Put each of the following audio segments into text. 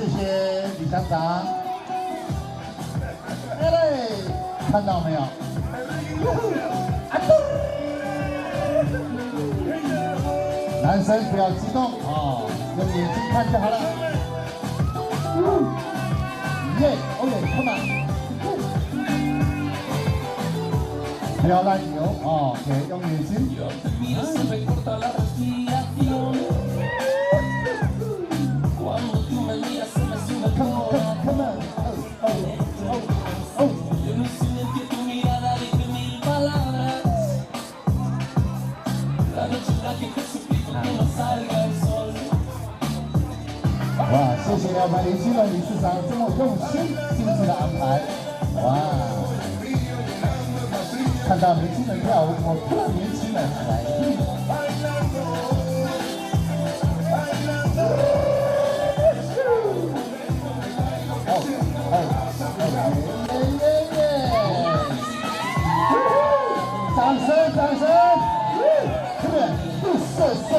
谢谢李厂长。哎嘞，看到没有？啊咚！男生不要激动啊，用眼睛看就好了。耶，哦耶，come on！ 不要乱游哦，对，用眼睛。Come on, oh. 哇，谢谢200年轻的理事长这么用心精致的安排，哇！ 看到年轻人跳舞，我更年轻了起来。掌声，掌声！这边杜瑟瑟。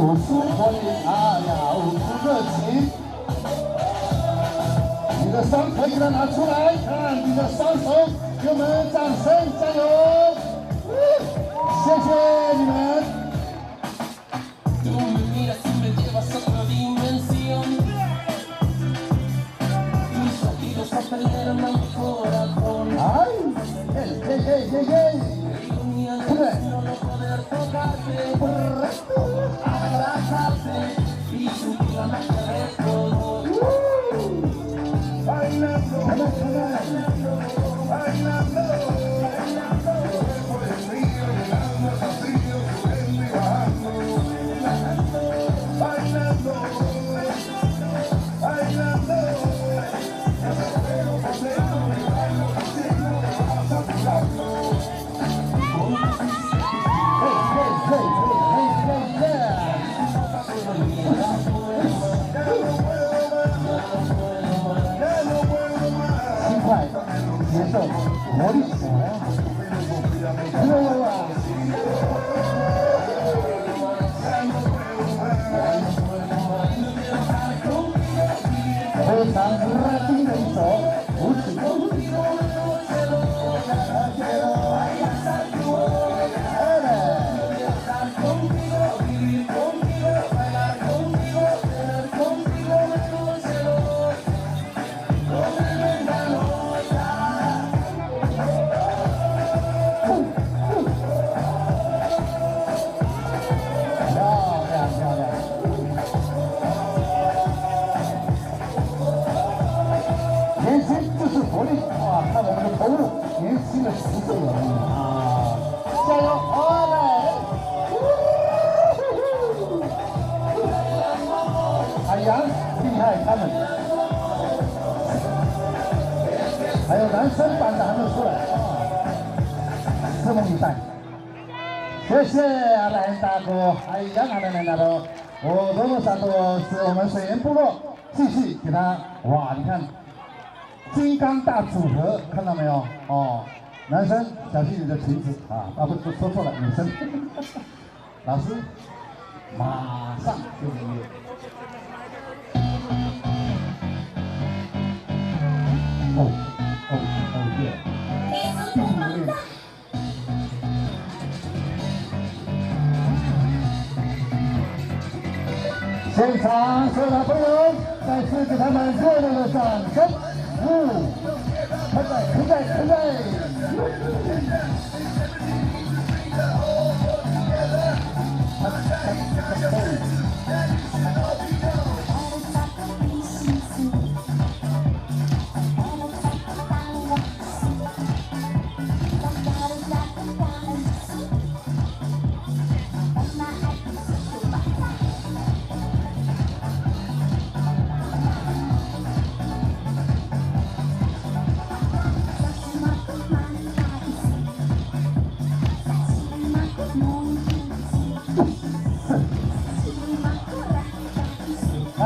舞出活力，哎呀，舞出热情。你的双腿给它拿出来，看你的双手，给我们掌声加油！谢谢你们。哎，耶！对不对？ 接受活力，非常热情的一首舞曲。年轻就是活力啊！看我们的投入，年轻的实质而已啊！加油，好嘞！海洋厉害，他们还有男生版的还没出来啊！拭目以待。谢谢阿兰大哥，海洋阿兰大哥，我多多少多是我们水源部落继续给他哇！你看。 金刚大组合，看到没有？哦，男生小心你的裙子啊！啊，不，说错了，女生。老师，马上就音乐。耶！第5练。现场所有的朋友，再次给他们热烈的掌声！ 可在！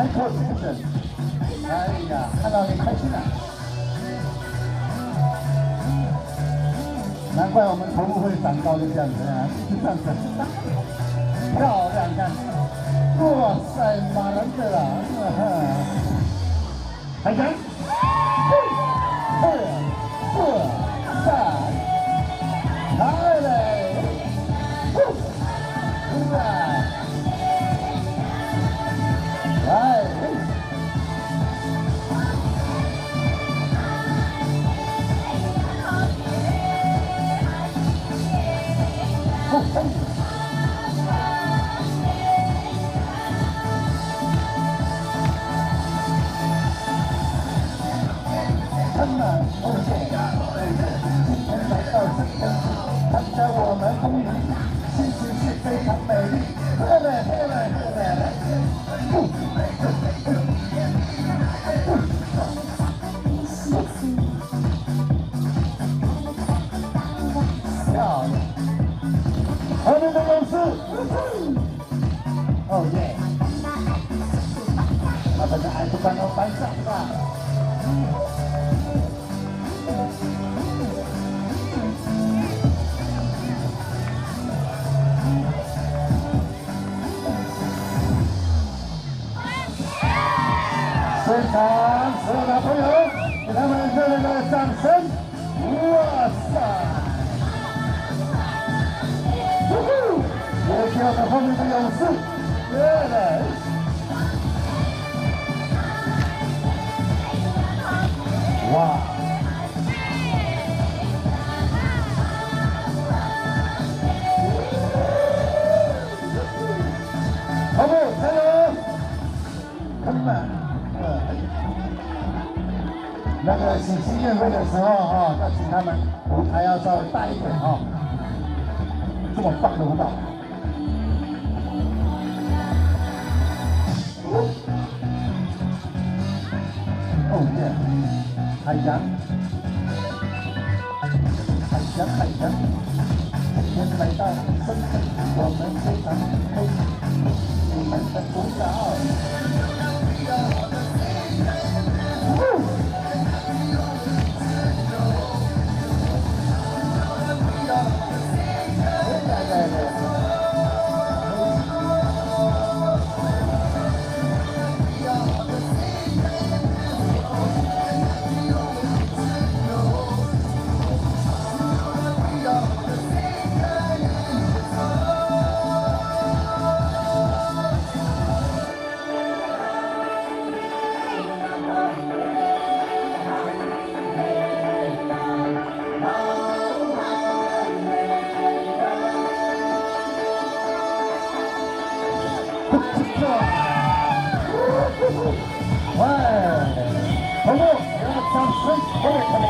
蛮可精神。哎呀，看到你开心了。难怪我们头部会长高就这样子啊，就这样子，漂亮看。哇塞，马兰德啦，还行。来嘞！来！看呐，我今天来到这边，看着我们公园，心情是非常美丽。嘿嘞嘿嘞嘿嘞！漂亮！后面的勇士，哦耶！他们的爱不管我班上吧。现场所有的朋友，给他们热烈的掌声！哇塞！也需要在后面的勇士，哇！跑步加油！看吧。那个喜庆宴会的时候哈，要请他们舞台要稍微大一点哈。这么棒的舞蹈。哦耶！海洋，海洋，今天来到深圳，我们非常开心，你们的鼓掌。红木，让掌声鼓励他们。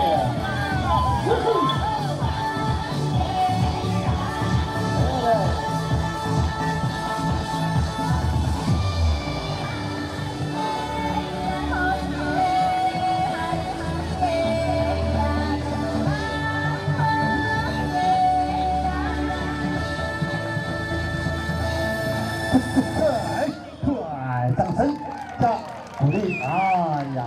掌声加鼓励，哎呀！